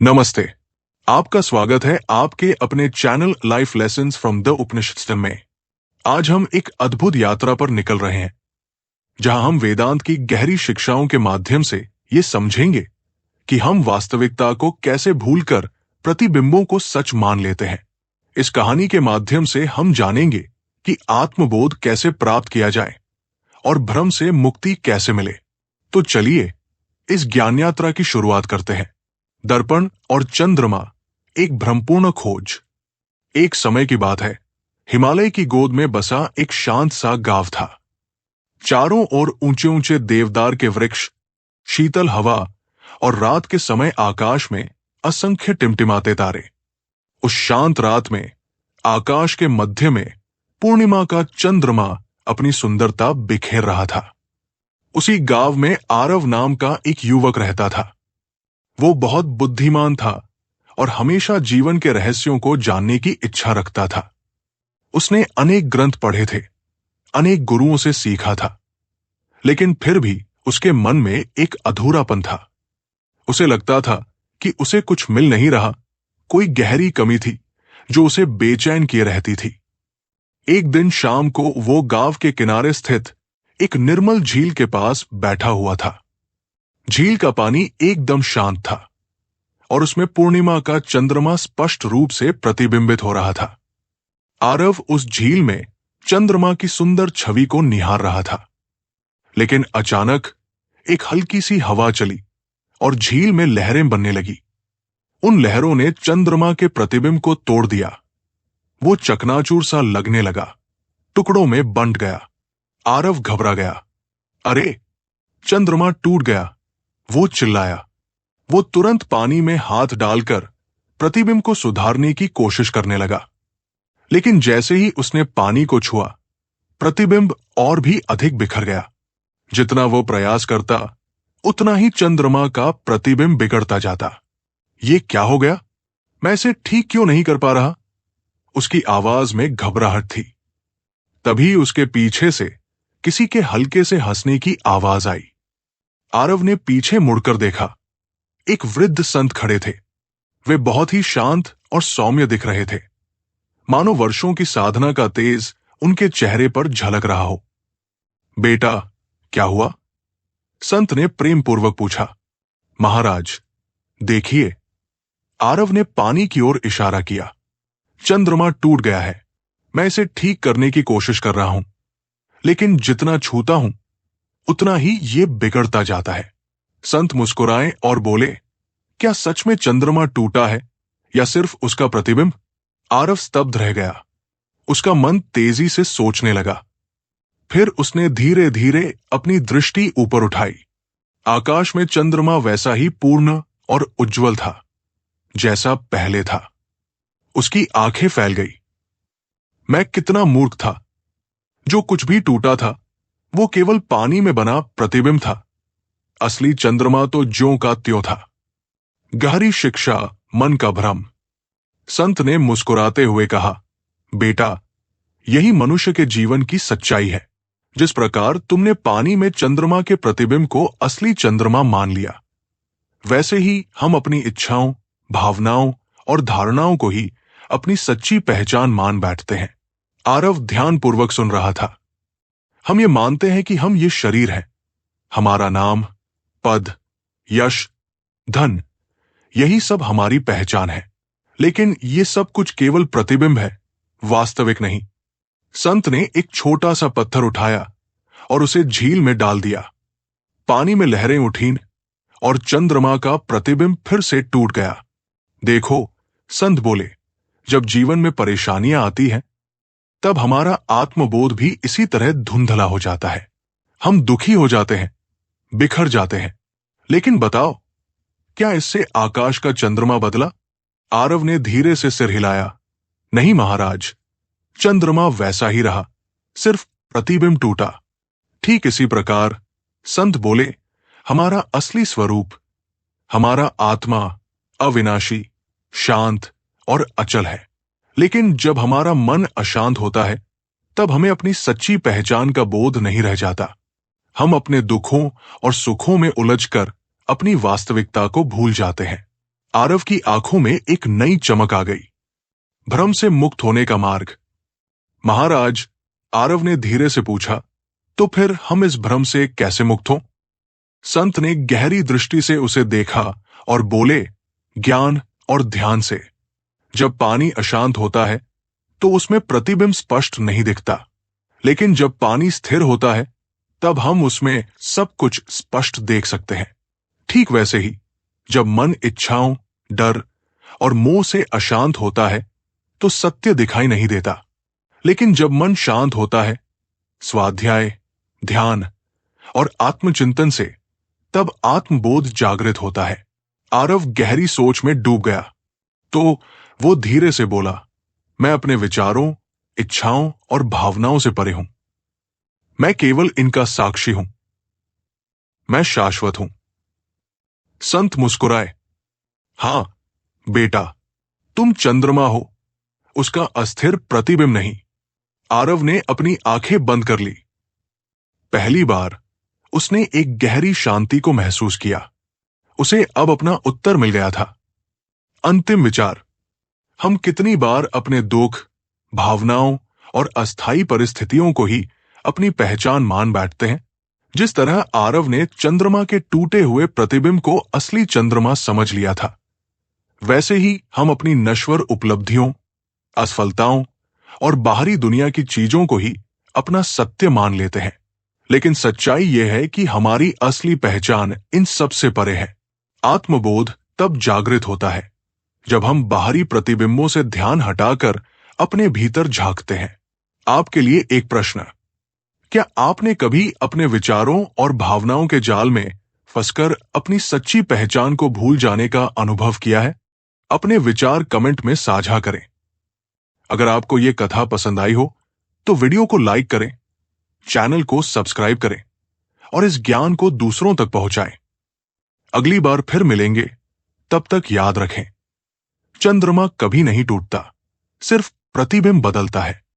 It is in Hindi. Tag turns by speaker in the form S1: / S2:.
S1: नमस्ते। आपका स्वागत है आपके अपने channel life lessons from the Upanishad में। आज हम एक अद्भुत यात्रा पर निकल रहे हैं जहां हम वेदांत की गहरी शिक्षाओं के माध्यम से ये समझेंगे कि हम वास्तविकता को कैसे भूलकर प्रतिबिंबों को सच मान लेते हैं। इस कहानी के माध्यम से हम जानेंगे कि आत्मबोध कैसे प्राप्त किया जाए और भ्रम से मुक्ति कैसे मिले। तो चलिए इस ज्ञान यात्रा की शुरुआत करते हैं। दर्पण और चंद्रमा, एक भ्रमपूर्ण खोज। एक समय की बात है, हिमालय की गोद में बसा एक शांत सा गांव था। चारों ओर ऊंचे ऊंचे देवदार के वृक्ष, शीतल हवा और रात के समय आकाश में असंख्य टिमटिमाते तारे। उस शांत रात में आकाश के मध्य में पूर्णिमा का चंद्रमा अपनी सुंदरता बिखेर रहा था। उसी गांव में आरव नाम का एक युवक रहता था। वो बहुत बुद्धिमान था और हमेशा जीवन के रहस्यों को जानने की इच्छा रखता था। उसने अनेक ग्रंथ पढ़े थे, अनेक गुरुओं से सीखा था, लेकिन फिर भी उसके मन में एक अधूरापन था। उसे लगता था कि उसे कुछ मिल नहीं रहा, कोई गहरी कमी थी जो उसे बेचैन किए रहती थी। एक दिन शाम को वो गांव के किनारे स्थित एक निर्मल झील के पास बैठा हुआ था। झील का पानी एकदम शांत था और उसमें पूर्णिमा का चंद्रमा स्पष्ट रूप से प्रतिबिंबित हो रहा था। आरव उस झील में चंद्रमा की सुंदर छवि को निहार रहा था, लेकिन अचानक एक हल्की सी हवा चली और झील में लहरें बनने लगी। उन लहरों ने चंद्रमा के प्रतिबिंब को तोड़ दिया। वो चकनाचूर सा लगने लगा, टुकड़ों में बंट गया। आरव घबरा गया। अरे, चंद्रमा टूट गया! वो चिल्लाया। वो तुरंत पानी में हाथ डालकर प्रतिबिंब को सुधारने की कोशिश करने लगा, लेकिन जैसे ही उसने पानी को छुआ, प्रतिबिंब और भी अधिक बिखर गया। जितना वो प्रयास करता, उतना ही चंद्रमा का प्रतिबिंब बिगड़ता जाता। ये क्या हो गया? मैं इसे ठीक क्यों नहीं कर पा रहा? उसकी आवाज में घबराहट थी। तभी उसके पीछे से किसी के हल्के से हंसने की आवाज आई। आरव ने पीछे मुड़कर देखा। एक वृद्ध संत खड़े थे। वे बहुत ही शांत और सौम्य दिख रहे थे, मानो वर्षों की साधना का तेज उनके चेहरे पर झलक रहा हो। बेटा, क्या हुआ? संत ने प्रेम पूर्वक पूछा। महाराज, देखिए। आरव ने पानी की ओर इशारा किया। चंद्रमा टूट गया है। मैं इसे ठीक करने की कोशिश कर रहा हूं, लेकिन जितना छूता हूं उतना ही ये बिगड़ता जाता है। संत मुस्कुराए और बोले, क्या सच में चंद्रमा टूटा है या सिर्फ उसका प्रतिबिंब? आरव स्तब्ध रह गया। उसका मन तेजी से सोचने लगा। फिर उसने धीरे धीरे अपनी दृष्टि ऊपर उठाई। आकाश में चंद्रमा वैसा ही पूर्ण और उज्जवल था जैसा पहले था। उसकी आंखें फैल गई। मैं कितना मूर्ख था! जो कुछ भी टूटा था वो केवल पानी में बना प्रतिबिंब था। असली चंद्रमा तो ज्यों का त्यों था। गहरी शिक्षा, मन का भ्रम। संत ने मुस्कुराते हुए कहा, बेटा, यही मनुष्य के जीवन की सच्चाई है। जिस प्रकार तुमने पानी में चंद्रमा के प्रतिबिंब को असली चंद्रमा मान लिया, वैसे ही हम अपनी इच्छाओं, भावनाओं और धारणाओं को ही अपनी सच्ची पहचान मान बैठते हैं। आरव ध्यानपूर्वक सुन रहा था। हम ये मानते हैं कि हम ये शरीर हैं। हमारा नाम, पद, यश, धन, यही सब हमारी पहचान है। लेकिन ये सब कुछ केवल प्रतिबिंब है, वास्तविक नहीं। संत ने एक छोटा सा पत्थर उठाया और उसे झील में डाल दिया। पानी में लहरें उठीं और चंद्रमा का प्रतिबिंब फिर से टूट गया। देखो, संत बोले, जब जीवन में परेशानियां आती हैं, तब हमारा आत्मबोध भी इसी तरह धुंधला हो जाता है। हम दुखी हो जाते हैं, बिखर जाते हैं। लेकिन बताओ, क्या इससे आकाश का चंद्रमा बदला? आरव ने धीरे से सिर हिलाया। नहीं महाराज, चंद्रमा वैसा ही रहा, सिर्फ प्रतिबिंब टूटा। ठीक इसी प्रकार संत बोले, हमारा असली स्वरूप, हमारा आत्मा अविनाशी, शांत और अचल है। लेकिन जब हमारा मन अशांत होता है, तब हमें अपनी सच्ची पहचान का बोध नहीं रह जाता। हम अपने दुखों और सुखों में उलझकर अपनी वास्तविकता को भूल जाते हैं। आरव की आंखों में एक नई चमक आ गई। भ्रम से मुक्त होने का मार्ग। महाराज, आरव ने धीरे से पूछा, तो फिर हम इस भ्रम से कैसे मुक्त हों? संत ने गहरी दृष्टि से उसे देखा और बोले, ज्ञान और ध्यान से। जब पानी अशांत होता है तो उसमें प्रतिबिंब स्पष्ट नहीं दिखता, लेकिन जब पानी स्थिर होता है तब हम उसमें सब कुछ स्पष्ट देख सकते हैं। ठीक वैसे ही जब मन इच्छाओं, डर और मोह से अशांत होता है तो सत्य दिखाई नहीं देता, लेकिन जब मन शांत होता है, स्वाध्याय, ध्यान और आत्मचिंतन से, तब आत्मबोध जागृत होता है। आरव गहरी सोच में डूब गया तो वो धीरे से बोला, मैं अपने विचारों, इच्छाओं और भावनाओं से परे हूं। मैं केवल इनका साक्षी हूं। मैं शाश्वत हूं। संत मुस्कुराए, हां बेटा, तुम चंद्रमा हो, उसका अस्थिर प्रतिबिंब नहीं। आरव ने अपनी आंखें बंद कर ली। पहली बार उसने एक गहरी शांति को महसूस किया। उसे अब अपना उत्तर मिल गया था। अंतिम विचार, हम कितनी बार अपने दुख, भावनाओं और अस्थायी परिस्थितियों को ही अपनी पहचान मान बैठते हैं। जिस तरह आरव ने चंद्रमा के टूटे हुए प्रतिबिंब को असली चंद्रमा समझ लिया था, वैसे ही हम अपनी नश्वर उपलब्धियों, असफलताओं और बाहरी दुनिया की चीजों को ही अपना सत्य मान लेते हैं। लेकिन सच्चाई यह है कि हमारी असली पहचान इन सब से परे है। आत्मबोध तब जागृत होता है जब हम बाहरी प्रतिबिंबों से ध्यान हटाकर अपने भीतर झांकते हैं। आपके लिए एक प्रश्न, क्या आपने कभी अपने विचारों और भावनाओं के जाल में फंसकर अपनी सच्ची पहचान को भूल जाने का अनुभव किया है? अपने विचार कमेंट में साझा करें। अगर आपको ये कथा पसंद आई हो तो वीडियो को लाइक करें, चैनल को सब्सक्राइब करें और इस ज्ञान को दूसरों तक पहुंचाएं। अगली बार फिर मिलेंगे, तब तक याद रखें, चंद्रमा कभी नहीं टूटता, सिर्फ प्रतिबिंब बदलता है।